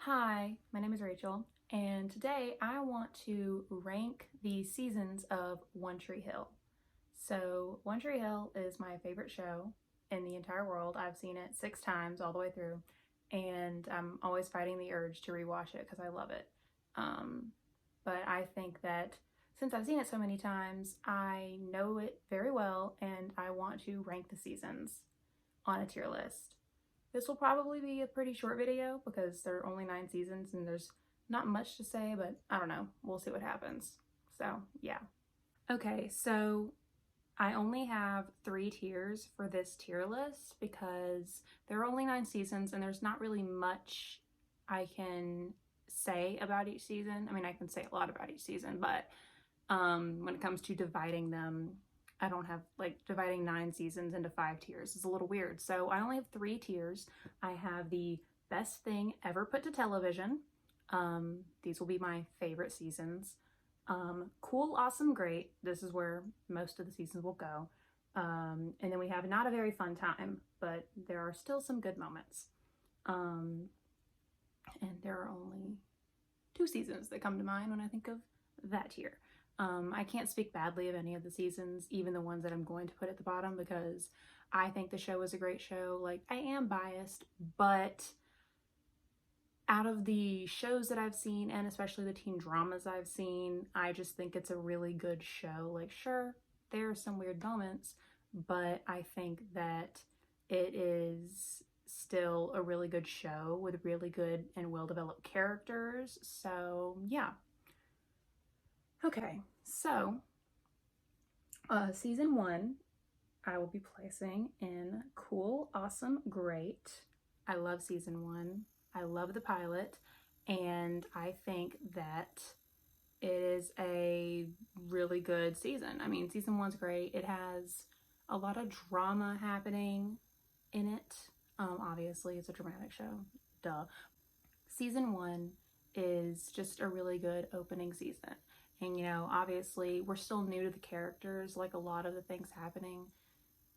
Hi, my name is Rachel, and today I want to rank the seasons of One Tree Hill. So, One Tree Hill is my favorite show in the entire world. I've seen it 6 times all the way through, and I'm always fighting the urge to rewatch it because I love it. Um, but I think that since I've seen it so many times, I know it very well, and I want to rank the seasons on a tier list. This will probably be a pretty short video because there are only 9 seasons and there's not much to say, but I don't know. We'll see what happens. So, yeah. Okay, so I only have 3 tiers for this tier list because there are only 9 seasons and there's not really much I can say about each season. I mean, I can say a lot about each season, but when it comes to dividing them, I don't have like dividing 9 seasons into 5 tiers is a little weird. So I only have 3 tiers. I have the best thing ever put to television. These will be my favorite seasons. Cool, awesome, great. This is where most of the seasons will go. And then we have not a very fun time, but there are still some good moments. And there are only 2 seasons that come to mind when I think of that tier. I can't speak badly of any of the seasons, even the ones that I'm going to put at the bottom, because I think the show is a great show. Like, I am biased, but out of the shows that I've seen, and especially the teen dramas I've seen, I just think it's a really good show. Like, sure, there are some weird moments, but I think that it is still a really good show with really good and well-developed characters. So, yeah. Okay, so season 1, I will be placing in cool, awesome, great. I love season 1. I love the pilot, and I think that it is a really good season. I mean, season 1's great. It has a lot of drama happening in it. Obviously, it's a dramatic show. Duh. Season 1 is just a really good opening season. And, obviously, we're still new to the characters. Like, a lot of the things happening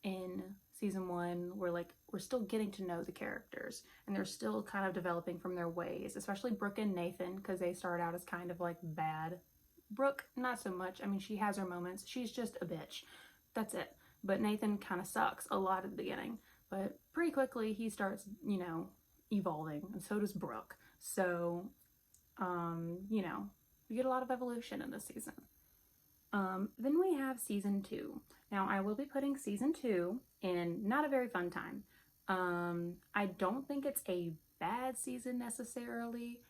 in season 1, we're still getting to know the characters. And they're still kind of developing from their ways, especially Brooke and Nathan, because they start out as kind of like bad. Brooke, not so much. I mean, she has her moments. She's just a bitch. That's it. But Nathan kind of sucks a lot at the beginning. But pretty quickly, he starts, evolving. And so does Brooke. So, we get a lot of evolution in this season. Then we have season 2. Now, I will be putting season 2 in not a very fun time. I don't think it's a bad season necessarily.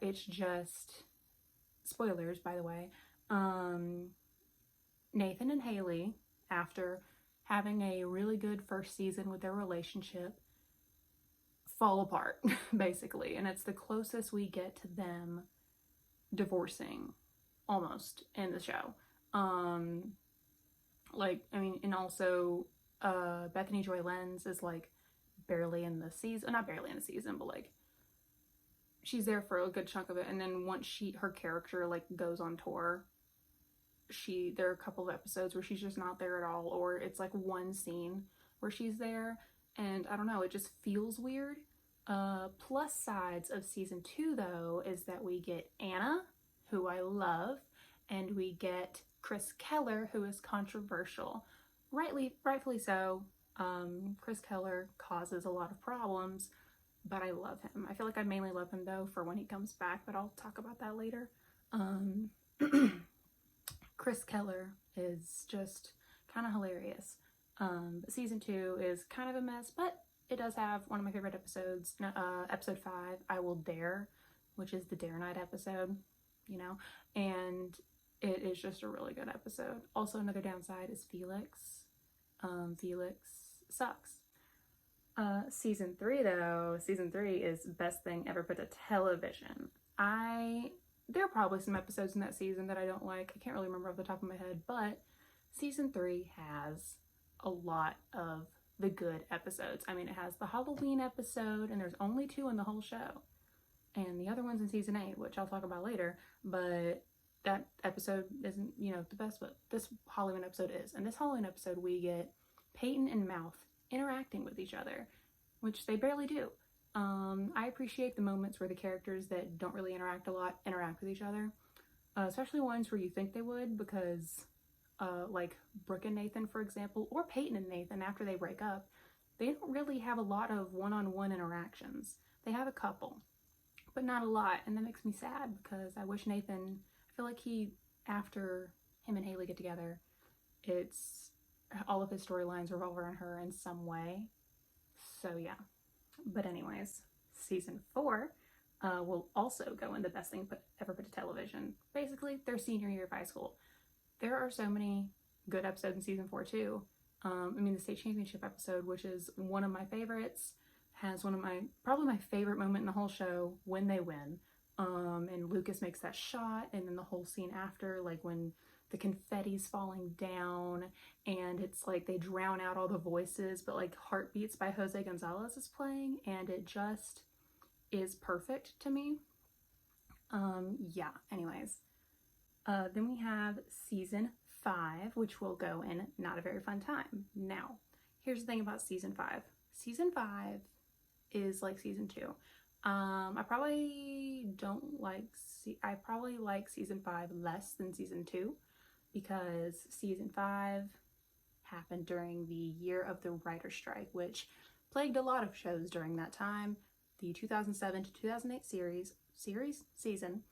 It's just, spoilers, by the way. Nathan and Haley, after having a really good first season with their relationship, fall apart, basically. And it's the closest we get to them divorcing, almost, in the show. And also, Bethany Joy Lenz is, like, barely in the season. Not barely in the season, but, like, she's there for a good chunk of it. And then once her character, like, goes on tour, there are a couple of episodes where she's just not there at all, or it's, like, one scene where she's there, and I don't know, it just feels weird. Plus sides of season 2, though, is that we get Anna, who I love, and we get Chris Keller, who is controversial. Rightfully so. Chris Keller causes a lot of problems, but I love him. I feel like I mainly love him, though, for when he comes back, but I'll talk about that later. Chris Keller is just kind of hilarious. Season 2 is kind of a mess, but it does have one of my favorite episodes, episode 5, I Will Dare, which is the Dare Night episode, and it is just a really good episode. Also, another downside is Felix. Felix sucks. Season 3, though, season 3 is best thing ever put to television. There are probably some episodes in that season that I don't like. I can't really remember off the top of my head, but season 3 has a lot of the good episodes. I mean, it has the Halloween episode, and there's only 2 in the whole show. And the other one's in season 8, which I'll talk about later, but that episode isn't, the best, but this Halloween episode is. And this Halloween episode, we get Peyton and Mouth interacting with each other, which they barely do. I appreciate the moments where the characters that don't really interact a lot interact with each other, especially ones where you think they would, because like Brooke and Nathan, for example, or Peyton and Nathan after they break up, they don't really have a lot of one-on-one interactions. They have a couple, but not a lot, and that makes me sad because I wish Nathan, I feel like after him and Haley get together, it's all of his storylines revolve around her in some way. So yeah. But anyways, season 4 will also go in the best thing ever put to television. Basically, their senior year of high school. There are so many good episodes in season 4 too. The state championship episode, which is one of my favorites, has probably my favorite moment in the whole show when they win. And Lucas makes that shot, and then the whole scene after, like when the confetti's falling down and it's like they drown out all the voices, but like Heartbeats by Jose Gonzalez is playing, and it just is perfect to me. Anyways. Then we have season 5, which will go in Not a Very Fun Time. Now, here's the thing about season 5. Season 5 is like season 2. I probably like season 5 less than season 2 because season 5 happened during the year of the writer's strike, which plagued a lot of shows during that time. The 2007 to 2008 season,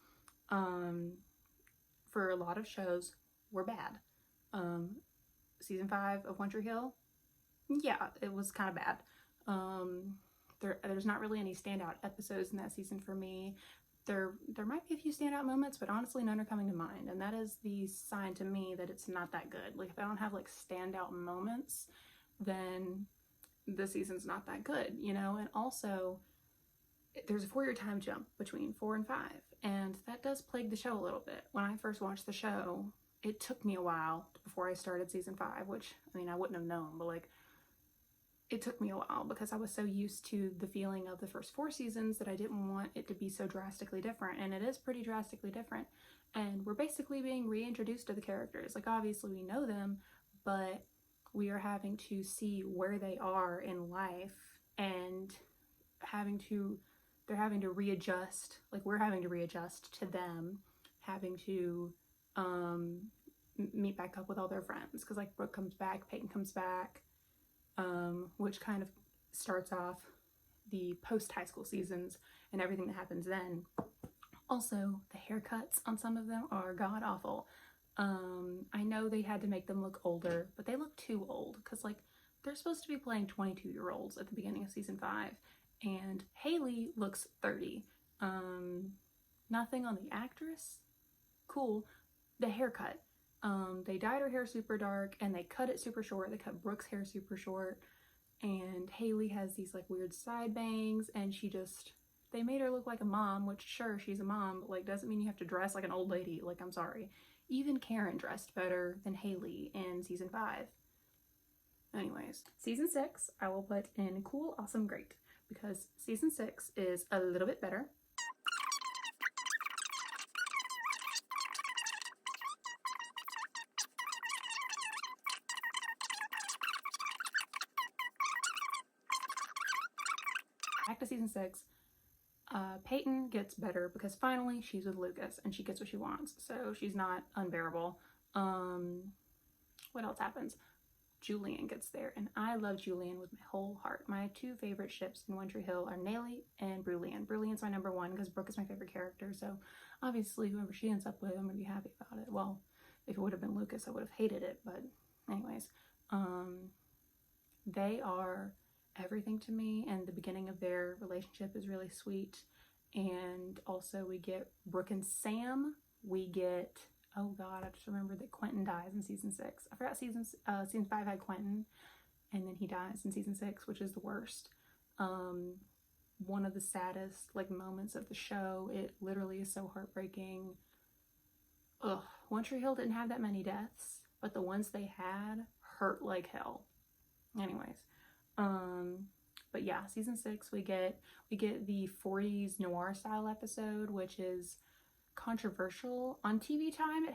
for a lot of shows were bad. Season 5 of One Tree Hill, yeah, it was kind of bad. There's not really any standout episodes in that season for me. There might be a few standout moments, but honestly none are coming to mind, and that is the sign to me that it's not that good. Like, if I don't have like standout moments, then the season's not that good, you know? And also, there's a 4-year time jump between 4 and 5, and that does plague the show a little bit. When I first watched the show, it took me a while before I started season 5, which, I wouldn't have known, but like, it took me a while because I was so used to the feeling of the first 4 seasons that I didn't want it to be so drastically different, and it is pretty drastically different. And we're basically being reintroduced to the characters. Like, obviously we know them, but we are having to see where they are in life, and they're having to readjust, like we're having to readjust to them having to meet back up with all their friends, because like Brooke comes back, Peyton comes back, which kind of starts off the post-high school seasons and everything that happens then. Also, the haircuts on some of them are god-awful. I know they had to make them look older, but they look too old, because like they're supposed to be playing 22-year-olds at the beginning of season 5, and Haley looks 30. Nothing on the actress. Cool. The haircut. They dyed her hair super dark and they cut it super short. They cut Brooke's hair super short, and Haley has these like weird side bangs, and they made her look like a mom, which sure, she's a mom, but like doesn't mean you have to dress like an old lady. Like, I'm sorry. Even Karen dressed better than Haley in season 5. Anyways, season 6 I will put in cool, awesome, great, because season 6 is a little bit better. Back to season 6, Peyton gets better because finally she's with Lucas and she gets what she wants, so she's not unbearable. What else happens? Julian gets there, and I love Julian with my whole heart. My 2 favorite ships in One Tree Hill are Naley and Brulian. Brulian's my number 1 because Brooke is my favorite character, so obviously whoever she ends up with, I'm gonna be happy about it. Well, if it would have been Lucas, I would have hated it, but anyways, they are everything to me, and the beginning of their relationship is really sweet. And also we get Brooke and Sam. We get, oh god, I just remembered that Quentin dies in season 6. I forgot season 5 had Quentin, and then he dies in season 6, which is the worst. One of the saddest like moments of the show. It literally is so heartbreaking. Ugh, One Tree Hill didn't have that many deaths, but the ones they had hurt like hell. Anyways, but yeah, season 6 we get the 40s noir style episode, which is controversial. On TV Time,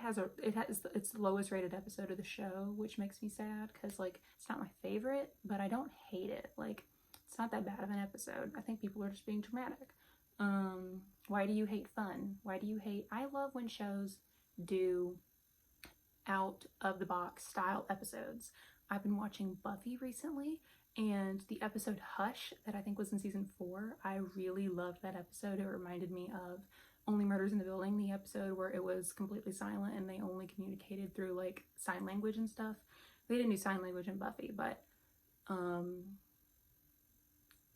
it's the lowest rated episode of the show, which makes me sad because like it's not my favorite, but I don't hate it. Like, It's not that bad of an episode. I think people are just being dramatic. Why do you hate fun? Why do you hate... I love when shows do out of the box style episodes. I've been watching Buffy recently, and the episode Hush that I think was in season 4, I really loved that episode. It reminded me of Only Murders in the Building, the episode where it was completely silent and they only communicated through like sign language and stuff. They didn't do sign language in Buffy, but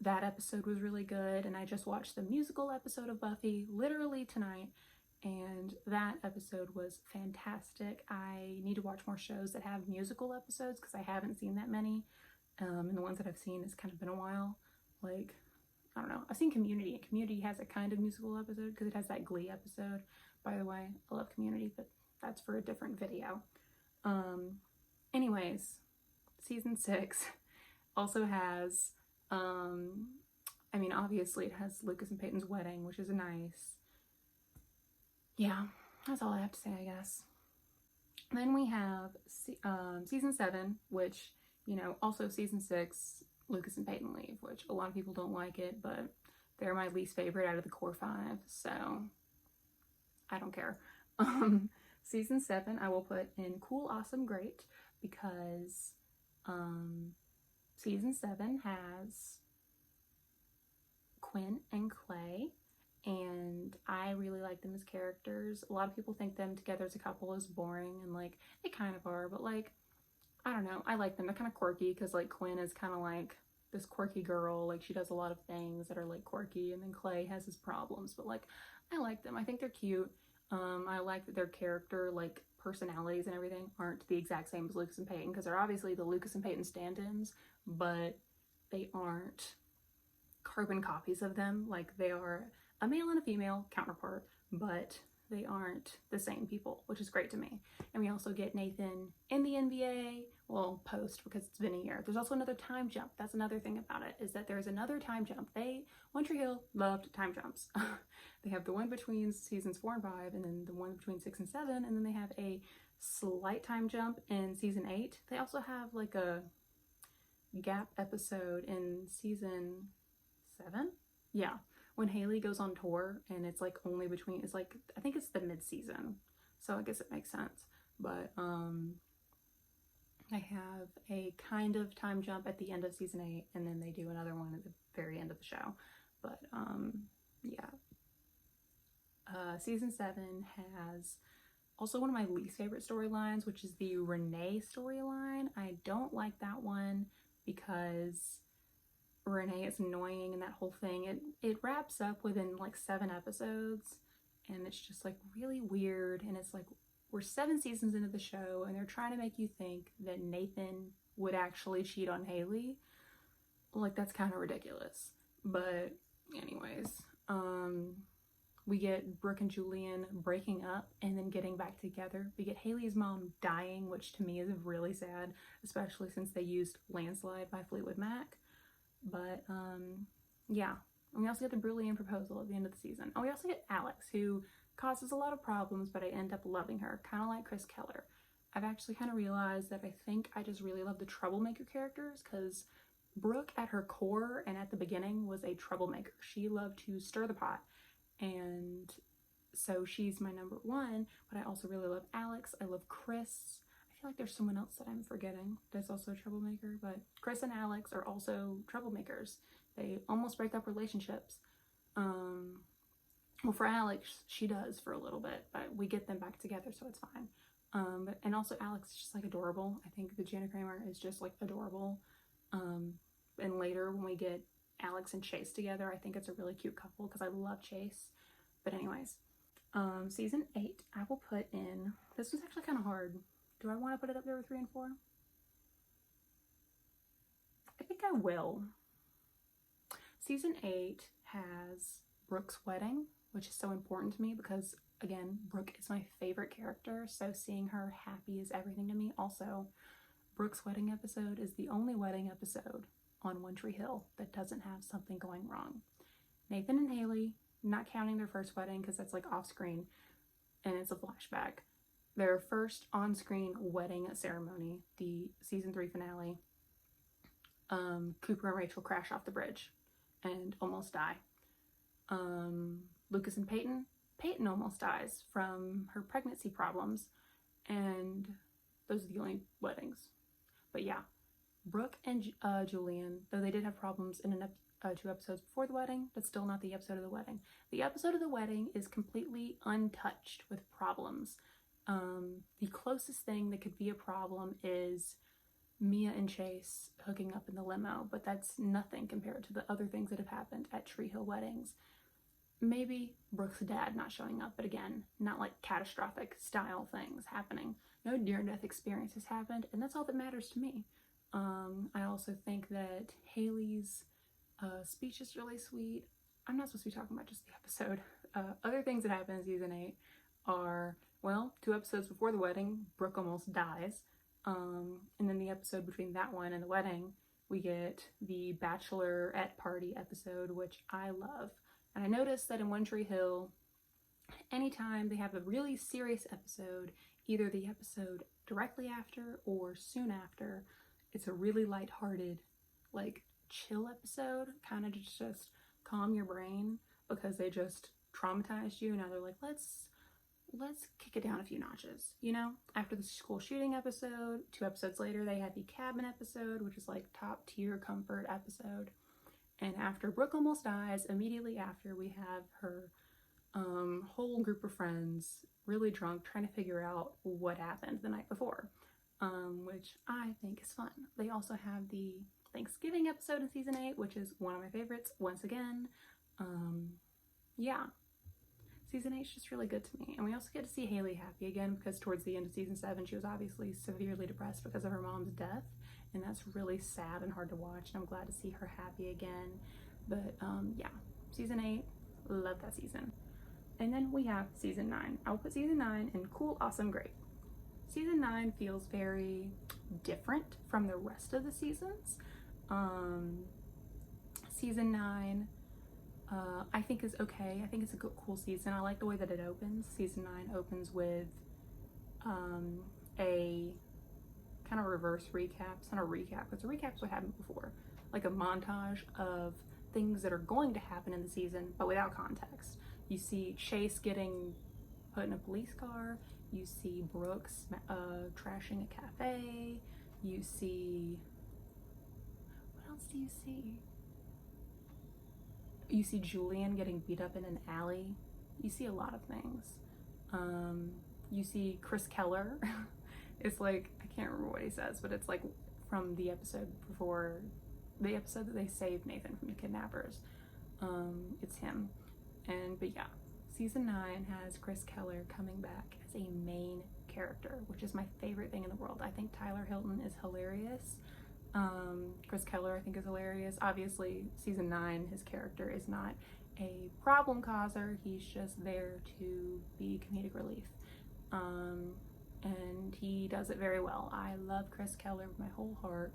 that episode was really good. And I just watched the musical episode of Buffy literally tonight, and that episode was fantastic. I need to watch more shows that have musical episodes because I haven't seen that many. And the ones that I've seen has kind of been a while. Like, I don't know. I've seen Community, and Community has a kind of musical episode because it has that Glee episode. By the way, I love Community, but that's for a different video. Anyways, season 6 also has, I mean, obviously it has Lucas and Peyton's wedding, which is nice. Yeah, that's all I have to say, I guess. Then we have season 7, which, you know, also season 6, Lucas and Peyton leave, which a lot of people don't like it, but they're my least favorite out of the core 5, so I don't care. Season 7, I will put in Cool, Awesome, Great, because season 7 has Quinn and Clay, and I really like them as characters. A lot of people think them together as a couple is boring, and like they kind of are, but like I don't know, I like them. They're kind of quirky because like Quinn is kind of like this quirky girl, like she does a lot of things that are like quirky, and then Clay has his problems, but like I like them. I think they're cute. I like that their character like personalities and everything aren't the exact same as Lucas and Peyton, because they're obviously the Lucas and Peyton stand-ins, but they aren't carbon copies of them. Like they are a male and a female counterpart, but they aren't the same people, which is great to me. And we also get Nathan in the NBA, well, post, because it's been a year. There's also another time jump. That's another thing about it, is that there's another time jump. One Tree Hill loved time jumps. They have the one between seasons 4 and 5, and then the one between 6 and 7, and then they have a slight time jump in season 8. They also have like a gap episode in season 7? Yeah, when Haley goes on tour, and it's like only between, it's like, I think it's the mid-season, so I guess it makes sense. But I have a kind of time jump at the end of season 8, and then they do another one at the very end of the show. But yeah. Season 7 has also one of my least favorite storylines, which is the Renee storyline. I don't like that one because Renee is annoying, and that whole thing, it wraps up within like 7 episodes, and it's just like really weird. And it's like we're 7 seasons into the show, and they're trying to make you think that Nathan would actually cheat on Haley. Like, that's kind of ridiculous. But anyways, we get Brooke and Julian breaking up and then getting back together. We get Haley's mom dying, which to me is really sad, especially since they used Landslide by Fleetwood Mac. But yeah, and we also get the Brilliant proposal at the end of the season. And we also get Alex, who causes a lot of problems, but I end up loving her, kind of like Chris Keller. I've actually kind of realized that I think I just really love the troublemaker characters, because Brooke at her core and at the beginning was a troublemaker. She loved to stir the pot, and so she's my number 1. But I also really love Alex. I love Chris. I feel like there's someone else that I'm forgetting that's also a troublemaker, but Chris and Alex are also troublemakers. They almost break up relationships. Well, for Alex, she does for a little bit, but we get them back together, so it's fine. And also Alex is just like adorable. I think the Jana Kramer is just like adorable. And later when we get Alex and Chase together, I think it's a really cute couple because I love Chase. But anyways, season 8, I will put in, this was actually kind of hard. Do I want to put it up there with 3 and 4? I think I will. Season 8 has Brooke's wedding, which is so important to me because, again, Brooke is my favorite character, so seeing her happy is everything to me. Also, Brooke's wedding episode is the only wedding episode on One Tree Hill that doesn't have something going wrong. Nathan and Haley, not counting their first wedding because that's like off screen and it's a flashback, their first on-screen wedding ceremony, the season 3 finale, Cooper and Rachel crash off the bridge and almost die. Lucas and Peyton almost dies from her pregnancy problems, and those are the only weddings. But yeah, Brooke and Julian, though they did have problems in 2 episodes before the wedding, but still not the episode of the wedding. The episode of the wedding is completely untouched with problems. The closest thing that could be a problem is Mia and Chase hooking up in the limo, but that's nothing compared to the other things that have happened at Tree Hill weddings. Maybe Brooke's dad not showing up, but again, not like catastrophic style things happening. No near-death experience has happened, and that's all that matters to me. I also think that Haley's speech is really sweet. I'm not supposed to be talking about just the episode. Other things that happen in season 8 are, well, 2 episodes before the wedding, Brooke almost dies. And then the episode between that one and the wedding, we get the bachelorette party episode, which I love. And I noticed that in One Tree Hill, anytime they have a really serious episode, either the episode directly after or soon after, it's a really lighthearted, like, chill episode, kind of just calm your brain because they just traumatized you. Now they're like, let's kick it down a few notches, you know? After the school shooting episode, 2 episodes later, they had the cabin episode, which is like top tier comfort episode. And after Brooke almost dies, immediately after, we have her whole group of friends really drunk trying to figure out what happened the night before, which I think is fun. They also have the Thanksgiving episode in season 8, which is one of my favorites once again. Yeah. Season 8 is just really good to me. And we also get to see Haley happy again because towards the end of season 7, she was obviously severely depressed because of her mom's death. And that's really sad and hard to watch. And I'm glad to see her happy again. But yeah, season 8, love that season. And then we have season 9. I will put season 9 in cool, awesome, great. Season 9 feels very different from the rest of the seasons. Season 9, I think is okay. I think it's a good, cool season. I like the way that it opens. Season 9 opens with a kind of reverse recap. It's not a recap, it's a recap of what happened before. Like a montage of things that are going to happen in the season, but without context. You see Chase getting put in a police car. You see Brooks trashing a cafe. You see... What else do you see? You see Julian getting beat up in an alley. You see a lot of things. You see Chris Keller. It's like, I can't remember what he says, but it's like from the episode before, the episode that they saved Nathan from the kidnappers. It's him. But yeah, season 9 has Chris Keller coming back as a main character, which is my favorite thing in the world. I think Tyler Hilton is hilarious. Chris Keller I think is hilarious. Obviously, season 9, his character is not a problem causer. He's just there to be comedic relief. And he does it very well. I love Chris Keller with my whole heart,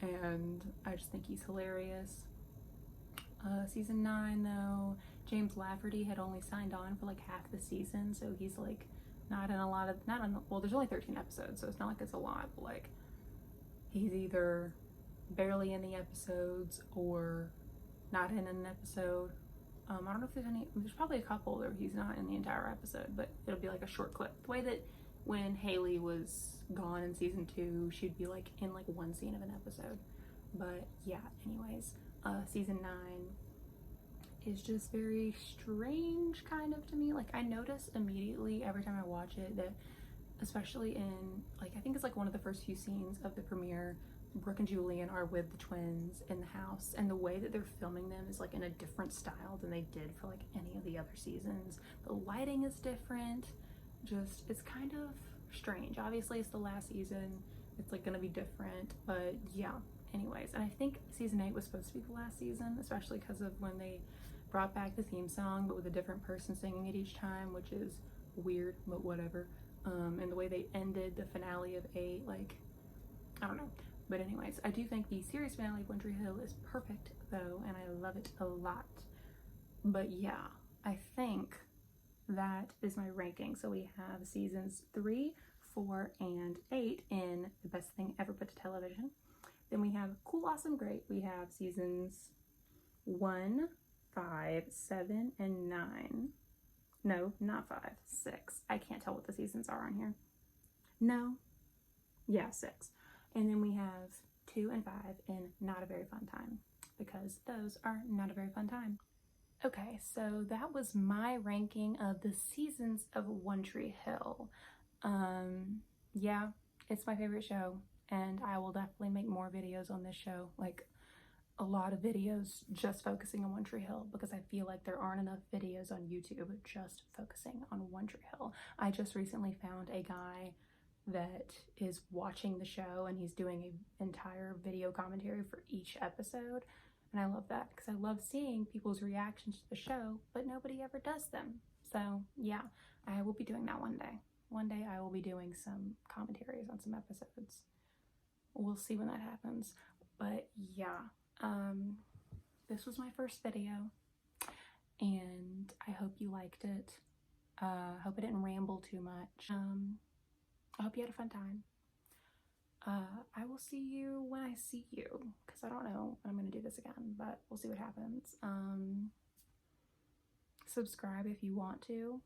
and I just think he's hilarious. Season 9, though, James Lafferty had only signed on for like half the season, so he's like not in a lot of, well, there's only 13 episodes, so it's not like it's a lot, but like he's either barely in the episodes or not in an episode. I don't know if there's probably a couple where he's not in the entire episode, but it'll be like a short clip. The way that when Haley was gone in season 2, she'd be like in like one scene of an episode. But yeah, anyways, season 9 is just very strange kind of to me. Like I notice immediately every time I watch it that, especially in like, I think it's like one of the first few scenes of the premiere, Brooke and Julian are with the twins in the house, and the way that they're filming them is like in a different style than they did for like any of the other seasons. The lighting is different. Just, it's kind of strange. Obviously it's the last season, it's like gonna be different, but yeah, anyways. And I think season 8 was supposed to be the last season, especially because of when they brought back the theme song but with a different person singing it each time, which is weird, but whatever. And the way they ended the finale of 8, like, I don't know. But anyways, I do think the series finale of One Tree Hill is perfect though, and I love it a lot. But yeah, I think that is my ranking. So we have seasons 3, 4, and 8 in the best thing ever put to television. Then we have Cool, Awesome, Great. We have seasons 1, 5, 7, and 9. No, not 5, 6. I can't tell what the seasons are on here. No. Yeah, 6. And then we have 2 and 5 and Not a Very Fun Time, because those are not a very fun time. Okay, so that was my ranking of the seasons of One Tree Hill. Yeah, it's my favorite show, and I will definitely make more videos on this show, like a lot of videos just focusing on One Tree Hill, because I feel like there aren't enough videos on YouTube just focusing on One Tree Hill. I just recently found a guy that is watching the show and he's doing an entire video commentary for each episode, and I love that because I love seeing people's reactions to the show, but nobody ever does them. So yeah, I will be doing that one day. One day I will be doing some commentaries on some episodes. We'll see when that happens. But yeah, this was my first video, and I hope you liked it. Hope I didn't ramble too much. I hope you had a fun time. I will see you when I see you, because I don't know when I'm going to do this again, but we'll see what happens. Subscribe if you want to.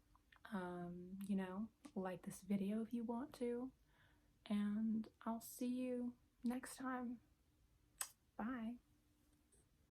You know, like this video if you want to. And I'll see you next time. Bye.